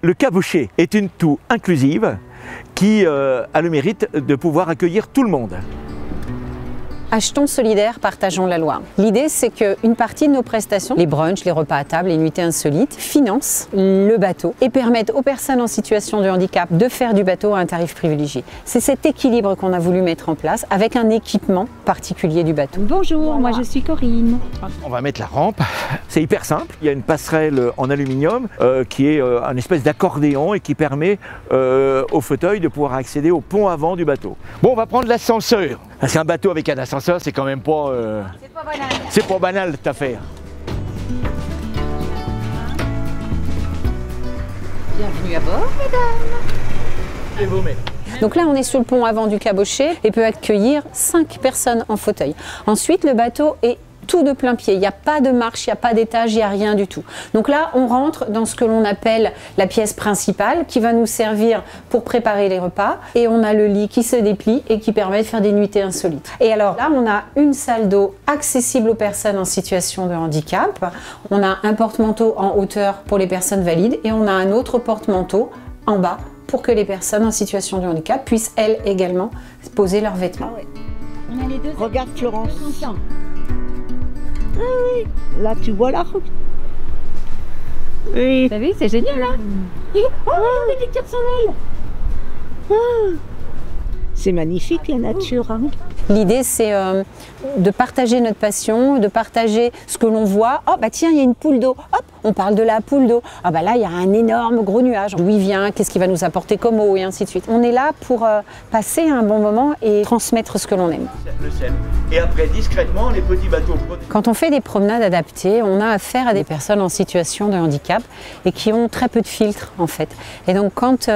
Le cabochet est une toux inclusive qui a le mérite de pouvoir accueillir tout le monde. Achetons solidaire, partageons la loi. L'idée, c'est qu'une partie de nos prestations, les brunchs, les repas à table, les nuitées insolites, financent le bateau et permettent aux personnes en situation de handicap de faire du bateau à un tarif privilégié. C'est cet équilibre qu'on a voulu mettre en place avec un équipement particulier du bateau. Bonjour, voilà. Moi je suis Corinne. On va mettre la rampe. C'est hyper simple. Il y a une passerelle en aluminium qui est un espèce d'accordéon et qui permet au fauteuil de pouvoir accéder au pont avant du bateau. Bon, on va prendre l'ascenseur. Parce qu'un bateau avec un ascenseur, c'est quand même pas... C'est pas banal. C'est pas banal cette affaire. Bienvenue à bord, mesdames. Et vous, Donc là, on est sur le pont avant du cabochet et peut accueillir 5 personnes en fauteuil. Ensuite, le bateau est tout de plein pied. Il n'y a pas de marche, il n'y a pas d'étage, il n'y a rien du tout. Donc là, on rentre dans ce que l'on appelle la pièce principale qui va nous servir pour préparer les repas. Et on a le lit qui se déplie et qui permet de faire des nuitées insolites. Et alors là, on a une salle d'eau accessible aux personnes en situation de handicap. On a un porte-manteau en hauteur pour les personnes valides et on a un autre porte-manteau en bas pour que les personnes en situation de handicap puissent elles également poser leurs vêtements. Ah ouais. On a les deux. Regarde Florence. Ah oui, là tu vois la route. Oui. T'as vu, c'est génial hein. Oh, regardez les petits sans Ah. C'est magnifique la nature. Hein. L'idée, c'est de partager notre passion, de partager ce que l'on voit. Oh, bah tiens, il y a une poule d'eau. Hop, on parle de la poule d'eau. Ah, bah là, il y a un énorme gros nuage. D'où il vient, qu'est-ce qu'il va nous apporter comme eau, et ainsi de suite. On est là pour passer un bon moment et transmettre ce que l'on aime. Le sel. Et après, discrètement, les petits bateaux. Quand on fait des promenades adaptées, on a affaire à des personnes en situation de handicap et qui ont très peu de filtres, en fait. Et donc, quand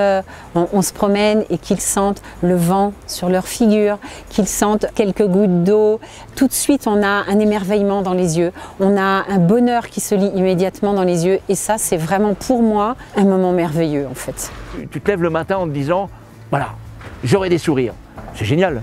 on se promène et qu'ils sentent le vent sur leur figure, qu'ils sentent quelques gouttes d'eau, tout de suite on a un émerveillement dans les yeux, on a un bonheur qui se lit immédiatement dans les yeux et ça c'est vraiment pour moi un moment merveilleux en fait. Tu te lèves le matin en te disant, voilà, j'aurai des sourires, c'est génial.